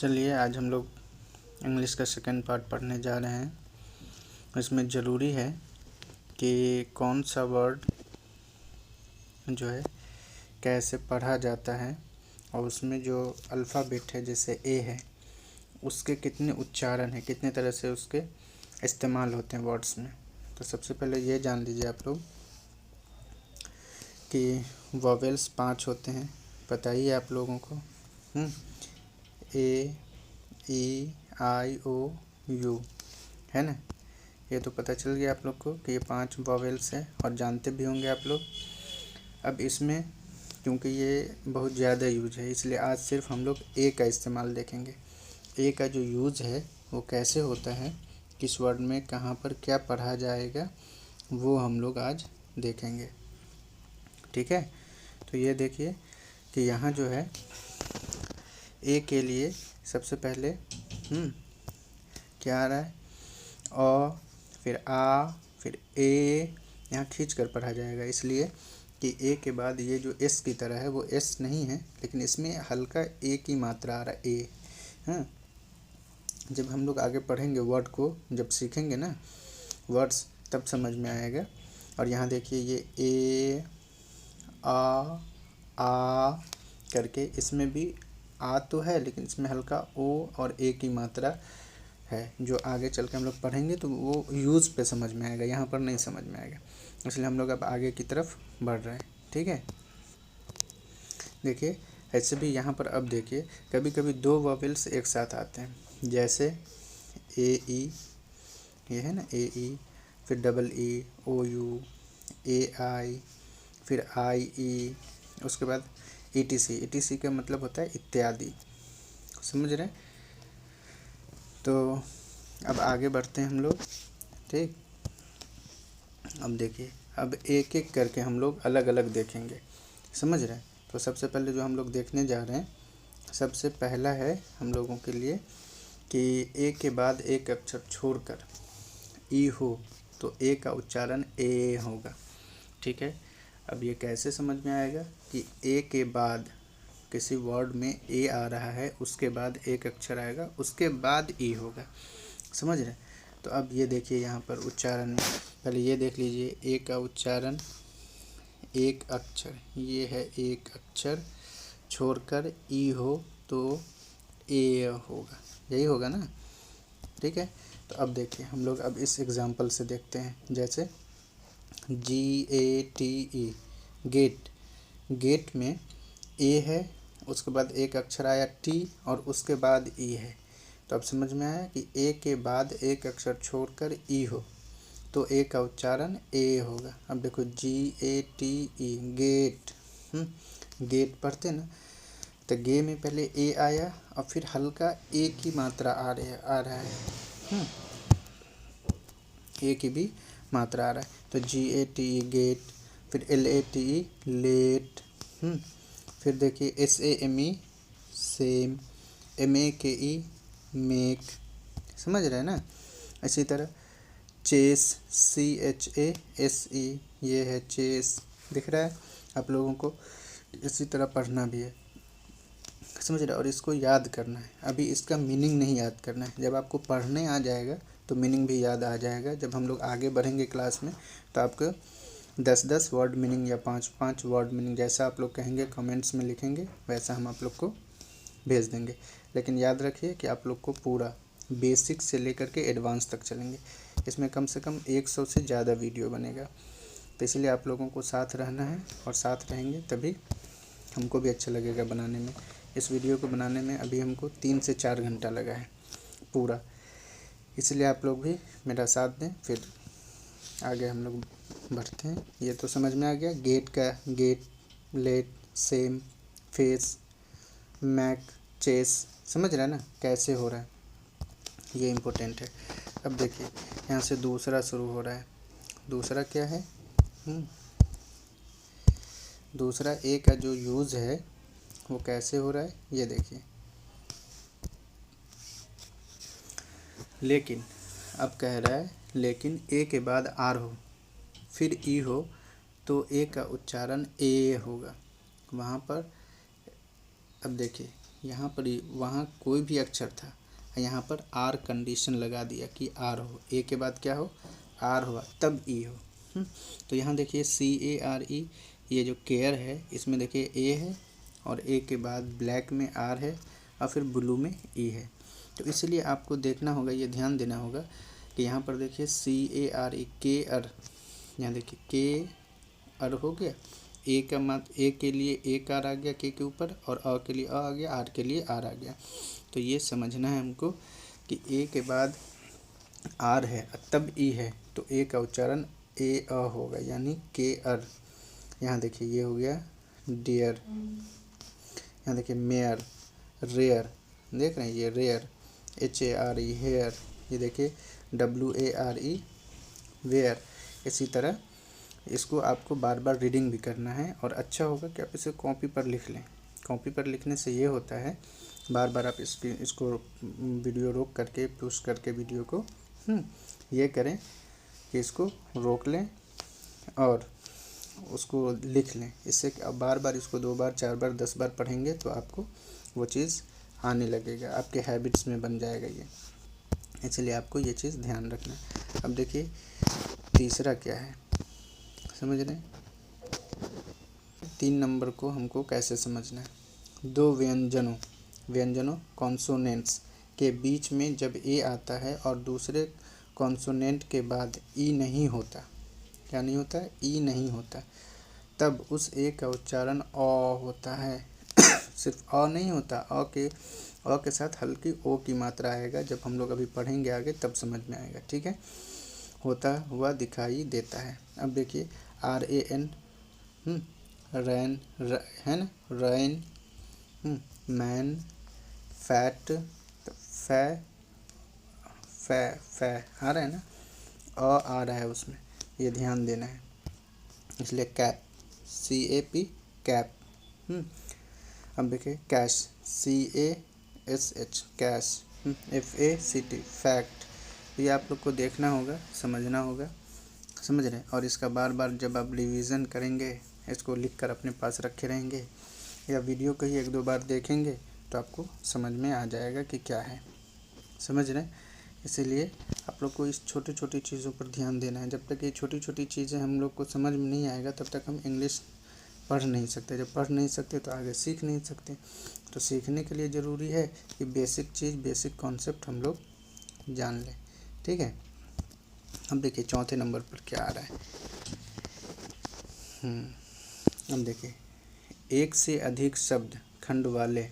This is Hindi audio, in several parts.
चलिए आज हम लोग इंग्लिश का सेकंड पार्ट पढ़ने जा रहे हैं। इसमें ज़रूरी है कि कौन सा वर्ड जो है कैसे पढ़ा जाता है और उसमें जो अल्फ़ाबेट है जैसे ए है उसके कितने उच्चारण हैं, कितने तरह से उसके इस्तेमाल होते हैं वर्ड्स में। तो सबसे पहले ये जान लीजिए आप लोग कि वॉवेल्स 5 होते हैं। बताइए आप लोगों को ए ई आई ओ यू है ना। ये तो पता चल गया आप लोग को कि ये 5 वॉवेल्स है और जानते भी होंगे आप लोग। अब इसमें क्योंकि ये बहुत ज़्यादा यूज है इसलिए आज सिर्फ हम लोग ए का इस्तेमाल देखेंगे। ए का जो यूज है वो कैसे होता है, किस वर्ड में कहाँ पर क्या पढ़ा जाएगा, वो हम लोग आज देखेंगे। ठीक है, तो ये देखिए कि यहाँ जो है ए के लिए सबसे पहले क्या आ रहा है, अ, फिर आ, फिर ए, यहाँ खींच कर पढ़ा जाएगा इसलिए कि ए के बाद ये जो एस की तरह है वो एस नहीं है, लेकिन इसमें हल्का ए की मात्रा आ रहा है ए। हाँ, जब हम लोग आगे पढ़ेंगे वर्ड को, जब सीखेंगे ना वर्ड्स तब समझ में आएगा। और यहाँ देखिए ये ए आ करके इसमें भी आ तो है लेकिन इसमें हल्का ओ और ए की मात्रा है, जो आगे चल के हम लोग पढ़ेंगे तो वो यूज़ पे समझ में आएगा, यहाँ पर नहीं समझ में आएगा। इसलिए हम लोग अब आगे की तरफ बढ़ रहे हैं। ठीक है, देखिए ऐसे भी यहाँ पर अब देखिए कभी कभी 2 वॉवेल्स एक साथ आते हैं, जैसे ए ई, ये है ना ए ई, फिर डबल ई ओ यू, ए आई, फिर आई ई, उसके बाद E T C. E T C का मतलब होता है इत्यादि, समझ रहे हैं। तो अब आगे बढ़ते हैं हम लोग। ठीक, अब देखिए अब एक एक करके हम लोग अलग अलग देखेंगे, समझ रहे हैं। तो सबसे पहले जो हम लोग देखने जा रहे हैं, सबसे पहला है हम लोगों के लिए कि ए के बाद एक अक्षर छोड़कर ई हो तो ए का उच्चारण ए होगा। ठीक है, अब ये कैसे समझ में आएगा कि ए के बाद किसी वर्ड में ए आ रहा है, उसके बाद एक अक्षर आएगा, उसके बाद ई होगा, समझ रहे। तो अब ये देखिए यहाँ पर उच्चारण में पहले ये देख लीजिए ए का उच्चारण एक अक्षर, ये है एक अक्षर छोड़कर ई हो तो ए होगा, यही होगा ना। ठीक है, तो अब देखिए हम लोग अब इस एग्जांपल से देखते हैं, जैसे GATE गेट, गेट में ए है, उसके बाद एक अक्षर आया टी और उसके बाद ई है। तो अब समझ में आया कि ए के बाद एक अक्षर छोड़कर ई हो तो ए का उच्चारण ए होगा। अब देखो GATE गेट, गेट पढ़ते ना, तो गे में पहले ए आया और फिर हल्का ए की मात्रा आ रहा है, ए की भी मात्रा आ रहा है। तो GATE गेट, फिर LATE लेट, फिर देखिए SAME सेम, MAKE मेक, समझ रहे हैं ना। इसी तरह चेस, CHASE, ये है चेस, दिख रहा है आप लोगों को। इसी तरह पढ़ना भी है, समझ रहे। और इसको याद करना है, अभी इसका मीनिंग नहीं याद करना है, जब आपको पढ़ने आ जाएगा तो मीनिंग भी याद आ जाएगा। जब हम लोग आगे बढ़ेंगे क्लास में तो आपको 10-10 वर्ड मीनिंग या 5-5 वर्ड मीनिंग जैसा आप लोग कहेंगे कमेंट्स में लिखेंगे वैसा हम आप लोग को भेज देंगे। लेकिन याद रखिए कि आप लोग को पूरा बेसिक से लेकर के एडवांस तक चलेंगे। इसमें कम से कम 100 से ज़्यादा वीडियो बनेगा, तो इसलिए आप लोगों को साथ रहना है और साथ रहेंगे तभी हमको भी अच्छा लगेगा बनाने में। इस वीडियो को बनाने में अभी हमको 3 से 4 घंटा लगा है पूरा, इसलिए आप लोग भी मेरा साथ दें, फिर आगे हम लोग बढ़ते हैं। ये तो समझ में आ गया, गेट का gate, late, same, face, mac, chess, समझ रहे हैं ना कैसे हो रहा है, ये इम्पोर्टेंट है। अब देखिए यहाँ से दूसरा शुरू हो रहा है। दूसरा क्या है, दूसरा ए का जो यूज़ है वो कैसे हो रहा है, ये देखिए। लेकिन अब कह रहा है लेकिन ए के बाद आर हो फिर ई हो तो ए का उच्चारण ए होगा वहाँ पर। अब देखिए यहाँ पर वहाँ कोई भी अक्षर था, यहाँ पर आर कंडीशन लगा दिया कि आर हो, ए के बाद क्या हो, आर हुआ तब ई हो। तो यहाँ देखिए CARE, ये जो केयर है इसमें देखिए ए है और ए के बाद ब्लैक में आर है और फिर ब्लू में ई है। तो इसलिए आपको देखना होगा, ये ध्यान देना होगा कि यहाँ पर देखिए CARE, के अर, यहाँ देखिए के अर हो गया, ए का मात्र ए के लिए एक आर आ गया के ऊपर, और अ के लिए अ आ गया, आर के लिए आर आ गया। तो ये समझना है हमको कि ए के बाद आर है तब ई है, तो ए का उच्चारण ए अ होगा, यानी के अर। यहाँ देखिए ये हो गया डियर, यहाँ देखिए मेयर, रेयर, देख रहे हैं ये रेयर, HARE हेयर, ये देखिए WARE वेयर। इसी तरह इसको आपको बार बार रीडिंग भी करना है, और अच्छा होगा कि आप इसे कॉपी पर लिख लें। कॉपी पर लिखने से ये होता है, बार बार आप इसको वीडियो रोक करके पुश करके वीडियो को ये करें कि इसको रोक लें और उसको लिख लें। इससे आप बार बार इसको 2 बार 4 बार 10 बार पढ़ेंगे तो आपको वो चीज़ आने लगेगा, आपके हैबिट्स में बन जाएगा ये। इसलिए आपको ये चीज़ ध्यान रखना है। अब देखिए तीसरा क्या है, समझ रहे हैं? 3 नंबर को हमको कैसे समझना है। 2 व्यंजनों कॉन्सोनेंट्स के बीच में जब ए आता है और दूसरे कॉन्सोनेंट के बाद ई नहीं होता, क्या नहीं होता है, ई नहीं होता, तब उस ए का उच्चारण अ होता है। सिर्फ अ नहीं होता, अ के साथ हल्की ओ की मात्रा आएगा। जब हम लोग अभी पढ़ेंगे आगे तब समझ में आएगा, ठीक है। होता हुआ दिखाई देता है। अब देखिए RAN, रैन, है ना, रैन, मैन, फैट, फै, फै आ रहा है ना, आ रहा है उसमें, ये ध्यान देना है। इसलिए कैप, CAP कैप। अब देखिए cash, CASH cash, FACT fact. ये आप लोग को देखना होगा, समझना होगा, समझ रहे हैं। और इसका बार बार जब आप रिवीजन करेंगे, इसको लिख कर अपने पास रखे रहेंगे या वीडियो को ही 1-2 बार देखेंगे तो आपको समझ में आ जाएगा कि क्या है, समझ रहे हैं। इसीलिए आप लोग को इस छोटी छोटी चीज़ों पर ध्यान देना है। जब तक ये छोटी छोटी चीज़ें हम लोग को समझ में नहीं आएगा तब तक हम इंग्लिश पढ़ नहीं सकते। जब पढ़ नहीं सकते तो आगे सीख नहीं सकते। तो सीखने के लिए ज़रूरी है कि बेसिक चीज़, बेसिक कॉन्सेप्ट हम लोग जान लें, ठीक है। अब देखिए चौथे नंबर पर क्या आ रहा है। अब देखिए एक से अधिक शब्द खंड वाले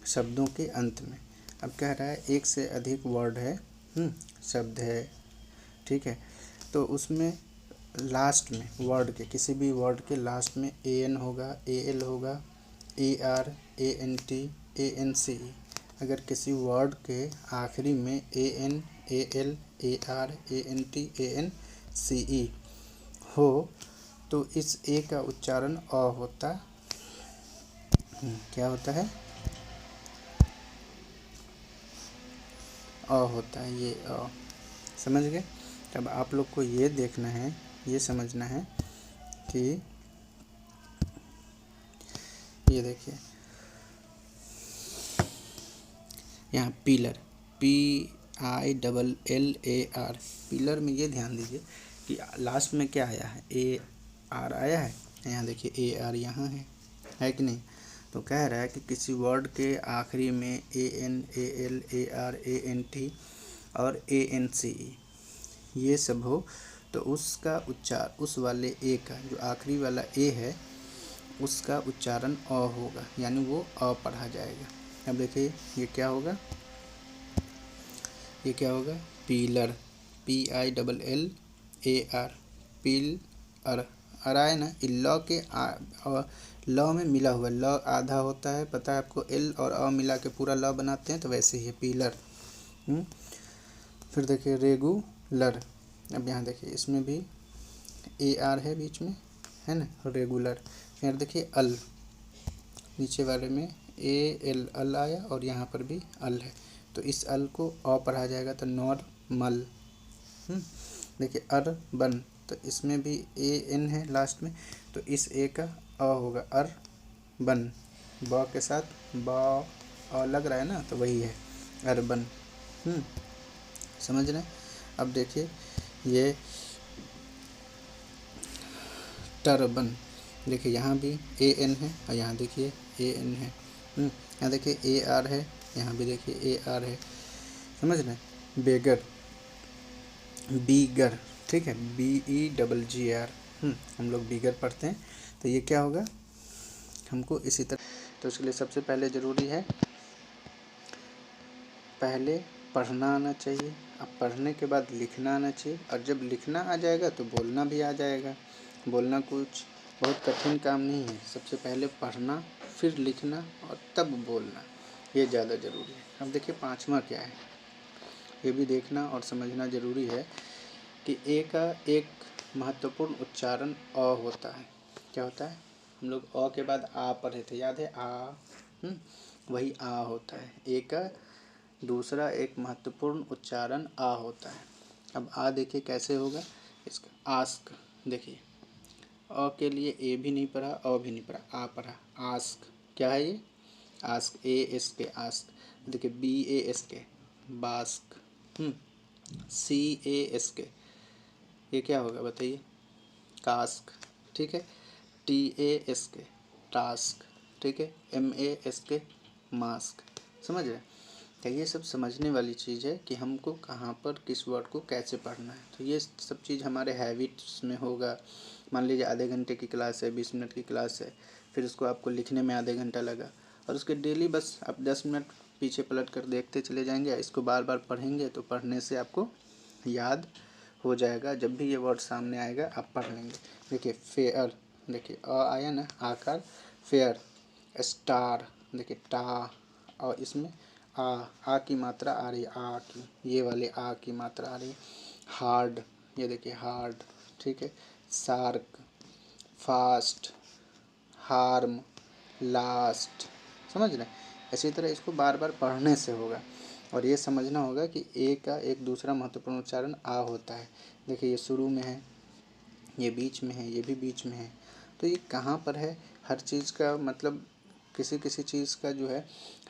शब्दों के अंत में, अब कह रहा है एक से अधिक वर्ड है, शब्द है, ठीक है। तो उसमें लास्ट में वर्ड के, किसी भी वर्ड के लास्ट में AN होगा, AL होगा, AR, ANT, ANCE। अगर किसी वर्ड के आखिरी में AN, AL, AR, ANT, ANCE हो तो इस ए का उच्चारण अ होता, क्या होता है, अ होता है, ये अ, समझ गए। तब आप लोग को ये देखना है, ये समझना है कि ये देखिए यहाँ पिलर, PILLAR, पिलर में ये ध्यान दीजिए कि लास्ट में क्या आया है, AR आया है। यहाँ देखिए AR यहाँ है कि नहीं। तो कह रहा है कि किसी वर्ड के आखिरी में AN, AL, AR, ANT और ANCE ये सब हो तो उसका उच्चार, उस वाले ए का जो आखिरी वाला ए है उसका उच्चारण अ होगा, यानी वो अ पढ़ा जाएगा। अब देखिए ये क्या होगा, ये क्या होगा, पीलर, PILLAR, पिल अर, है ना। ल के ल में मिला हुआ, ल आधा होता है, पता है आपको, L और अ मिला के पूरा ल बनाते हैं, तो वैसे ही है पीलर। फिर देखिए रेगुलर, अब यहाँ देखिए इसमें भी AR है बीच में, है ना, रेगुलर। फिर देखिए अल, नीचे वाले में AL, अल आया और यहाँ पर भी अल है, तो इस अल को अ पढ़ा जाएगा, तो नॉर्मल। देखिए अर्बन, तो इसमें भी AN है लास्ट में, तो इस ए का अ होगा, अर बन, ब के साथ ब और लग रहा है ना, तो वही है अर्बन। समझ रहे हैं। अब देखिए ये टर्बन, देखिए यहाँ भी ए एन है और यहाँ देखिए ए एन है। यहाँ देखिए ए आर है, यहाँ भी देखिए ए आर है। समझ रहे हैं। बेगर, बीगर, ठीक है, B E double G R. हम लोग बीगर पढ़ते हैं। तो ये क्या होगा, हमको इसी तरह। तो उसके लिए सबसे पहले ज़रूरी है, पहले पढ़ना आना चाहिए। अब पढ़ने के बाद लिखना आना चाहिए, और जब लिखना आ जाएगा तो बोलना भी आ जाएगा। बोलना कुछ बहुत कठिन काम नहीं है। सबसे पहले पढ़ना, फिर लिखना और तब बोलना, ये ज़्यादा ज़रूरी है। अब देखिए पाँचवा क्या है, ये भी देखना और समझना ज़रूरी है कि ए का एक महत्वपूर्ण उच्चारण अ होता है। क्या होता है, हम लोग अ के बाद आ पढ़े थे, याद है, आ। वही आ होता है। ए का दूसरा एक महत्वपूर्ण उच्चारण आ होता है। अब आ देखिए कैसे होगा, इसका आस्क। देखिए अ के लिए ए भी नहीं पढ़ा, अ भी नहीं पढ़ा, आ पढ़ा, आस्क। क्या है ये, आस्क, ए एस के आस्क। देखिए बी ए एस के बास्क, सी ए एस के, ये क्या होगा बताइए, कास्क। ठीक है, टी ए एस के टास्क। ठीक है, एम ए एस के मास्क। समझ रहे। तो ये सब समझने वाली चीज़ है कि हमको कहाँ पर किस वर्ड को कैसे पढ़ना है। तो ये सब चीज़ हमारे हैबिट्स में होगा। मान लीजिए आधे घंटे की क्लास है, 20 मिनट की क्लास है, फिर उसको आपको लिखने में आधे घंटा लगा, और उसके डेली बस आप 10 मिनट पीछे पलट कर देखते चले जाएंगे। इसको बार बार पढ़ेंगे तो पढ़ने से आपको याद हो जाएगा। जब भी ये वर्ड सामने आएगा आप पढ़ लेंगे। देखिए फेयर, देखिए अ आया ना, आकार, फेयर। स्टार, देखिए टा, और इसमें आ की मात्रा आ रही है, आ की, ये वाले आ की मात्रा आ रही है। हार्ड, ये देखिए हार्ड। ठीक है, शार्क, फास्ट, हार्म, लास्ट। समझ रहे हैं। इसी तरह इसको बार बार पढ़ने से होगा, और ये समझना होगा कि ए का एक दूसरा महत्वपूर्ण उच्चारण आ होता है। देखिए ये शुरू में है, ये बीच में है, ये भी बीच में है। तो ये कहाँ पर है, हर चीज़ का मतलब किसी किसी चीज़ का जो है,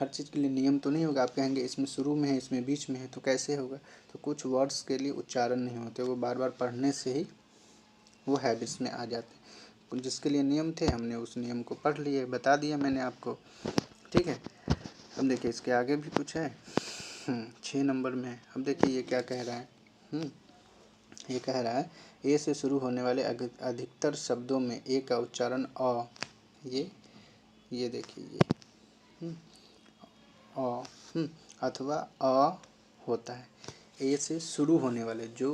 हर चीज़ के लिए नियम तो नहीं होगा। आप कहेंगे इसमें शुरू में है, इसमें बीच में है, तो कैसे होगा। तो कुछ वर्ड्स के लिए उच्चारण नहीं होते, वो बार बार पढ़ने से ही वो हैबिट्स में आ जाते हैं। जिसके लिए नियम थे हमने उस नियम को पढ़ लिए, बता दिया मैंने आपको। ठीक है। अब देखिए इसके आगे भी कुछ है। 6 नंबर में है। अब देखिए ये क्या कह रहा है। ये कह रहा है ए से शुरू होने वाले अधिकतर शब्दों में ए का उच्चारण अ, ये देखिए ये अ, अथवा अ होता है। ए से शुरू होने वाले जो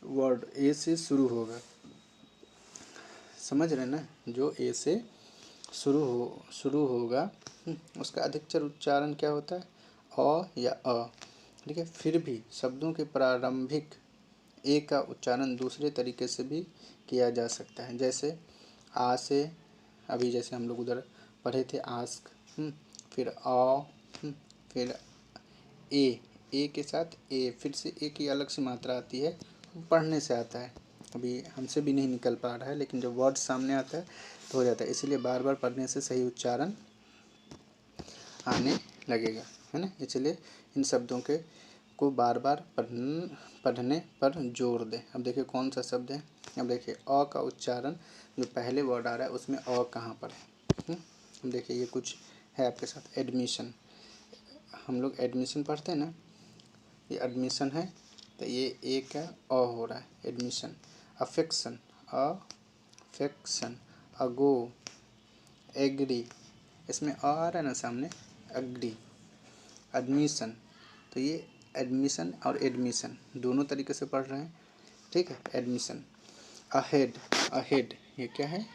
वर्ड ए से शुरू होगा, समझ रहे ना, जो ए से शुरू होगा, उसका अधिकतर उच्चारण क्या होता है, अ या अ। ठीक है, फिर भी शब्दों के प्रारंभिक ए का उच्चारण दूसरे तरीके से भी किया जा सकता है। जैसे आ से, अभी जैसे हम लोग उधर पढ़े थे आस्क, फिर अ, फिर ए के साथ ए, फिर से ए की अलग से मात्रा आती है, पढ़ने से आता है। अभी हमसे भी नहीं निकल पा रहा है, लेकिन जब वर्ड सामने आता है तो हो जाता है। इसीलिए बार बार पढ़ने से सही उच्चारण आने लगेगा, है ना। इसलिए इन शब्दों के को बार बार पढ़ने पर जोर दें। अब देखिए कौन सा शब्द है। अब देखिए अ का उच्चारण जो पहले वर्ड आ रहा है उसमें अ कहाँ पर है। अब देखिए ये कुछ है आपके साथ, एडमिशन। हम लोग एडमिशन पढ़ते हैं ना, ये एडमिशन है, तो ये ए का अ हो रहा है, admission. Affection, affection. Ago, agree, इसमें अ आ रहा है ना सामने, अग्री। एडमिशन, तो ये एडमिशन और एडमिशन दोनों तरीके से पढ़ रहे हैं। ठीक है, एडमिशन। अहेड, अहेड ये क्या है,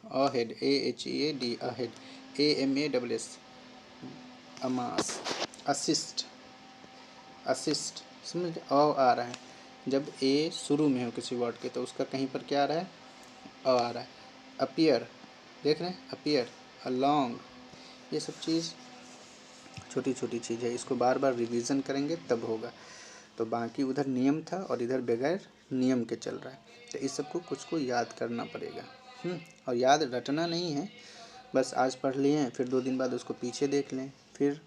ahead, A H E A D, ahead, A M A double S, amass. Assist, assist, समझ, अ आ रहा है। जब ए शुरू में हो किसी वर्ड के तो उसका कहीं पर क्या आ रहा है, अ आ रहा है। अपीयर, देख रहे हैं, अपीयर, अलॉन्ग। ये सब चीज़ छोटी छोटी चीज़ है, इसको बार बार रिवीजन करेंगे तब होगा। तो बाकी उधर नियम था और इधर बगैर नियम के चल रहा है, तो इस सबको कुछ को याद करना पड़ेगा। और याद रटना नहीं है, बस आज पढ़ लिए हैं, फिर 2 दिन बाद उसको पीछे देख लें, फिर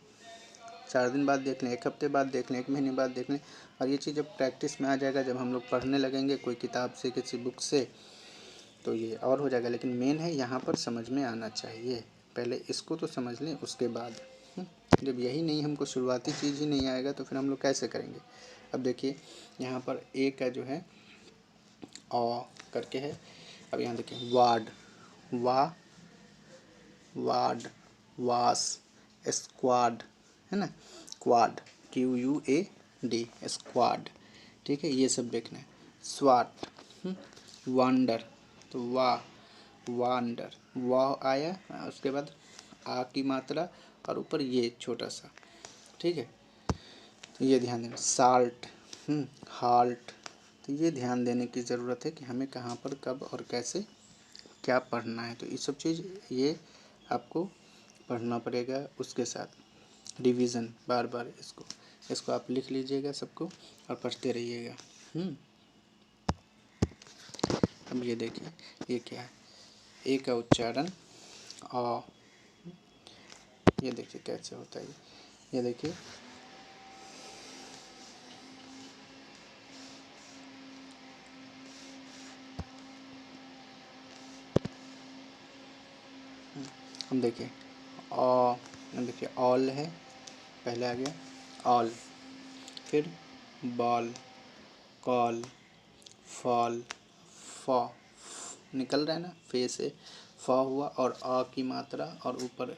4 दिन बाद देख लें, 1 हफ्ते बाद देख लें, 1 महीने बाद देख लें। और ये चीज़ जब प्रैक्टिस में आ जाएगा, जब हम लोग पढ़ने लगेंगे कोई किताब से, किसी बुक से, तो ये और हो जाएगा। लेकिन मेन है यहाँ पर समझ में आना चाहिए, पहले इसको तो समझ लें उसके बाद। जब यही नहीं, हमको शुरुआती चीज़ ही नहीं आएगा तो फिर हम लोग कैसे करेंगे। अब देखिए यहाँ पर ए का जो है औ करके है। अब यहाँ देखिए वार्ड, वार्ड, वास, स्क्वाड, है ना, क्वाड, QUAD, स्क्वाड। ठीक है, ये सब देखना है। स्वाट, वांडर, तो वांडर, वाह आया, उसके बाद आ की मात्रा और ऊपर ये छोटा सा। ठीक है, तो ये ध्यान देना। साल्ट, हाल्ट, तो ये ध्यान देने की ज़रूरत है कि हमें कहाँ पर कब और कैसे क्या पढ़ना है। तो ये सब चीज़ ये आपको पढ़ना पड़ेगा। उसके साथ रिवीजन बार बार इसको आप लिख लीजिएगा सबको और पढ़ते रहिएगा। अब ये देखिए ये क्या है, ए का उच्चारण अ, ये देखिए कैसे होता है। ये देखिए हम देखिए देखिए ऑल है, पहले आ गया ऑल, फिर बॉल, कॉल, फॉल, फॉ, निकल रहा है ना, फे से फॉ हुआ, और आ की मात्रा और ऊपर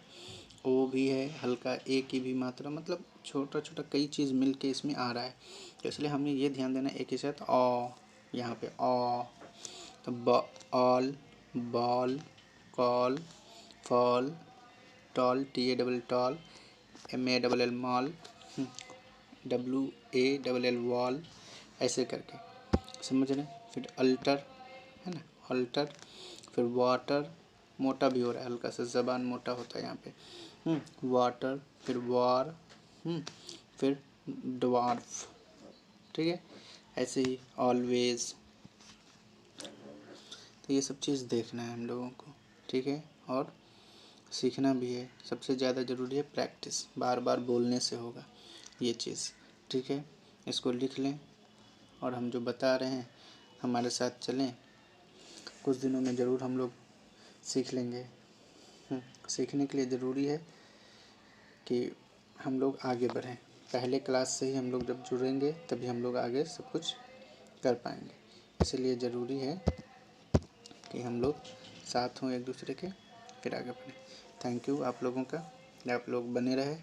ओ भी है, हल्का ए की भी मात्रा, मतलब छोटा छोटा कई चीज़ मिल के इसमें आ रहा है। तो इसलिए हमें ये ध्यान देना एक ही साथ ऑ, यहाँ पे ऑ, तो all, ball, call, fall, tall, TALL tall, MALL mall, WALL wall, ऐसे करके समझ रहे हैं। फिर अल्टर, है ना, अल्टर, फिर वाटर, मोटा भी हो रहा है, हल्का सा ज़बान मोटा होता है यहाँ पे। वाटर, फिर वार, फिर ड्वार्फ। ठीक है, ऐसे ही ऑलवेज। तो ये सब चीज़ देखना है हम लोगों को। ठीक है, और सीखना भी है। सबसे ज़्यादा ज़रूरी है प्रैक्टिस, बार बार बोलने से होगा ये चीज़। ठीक है, इसको लिख लें और हम जो बता रहे हैं हमारे साथ चलें, कुछ दिनों में ज़रूर हम लोग सीख लेंगे। सीखने के लिए ज़रूरी है कि हम लोग आगे बढ़ें। पहले क्लास से ही हम लोग जब जुड़ेंगे तभी हम लोग आगे सब कुछ कर पाएंगे। इसलिए ज़रूरी है कि हम लोग साथ हों एक दूसरे के, फिर आगे बढ़ें। थैंक यू आप लोगों का, आप लोग बने रहे।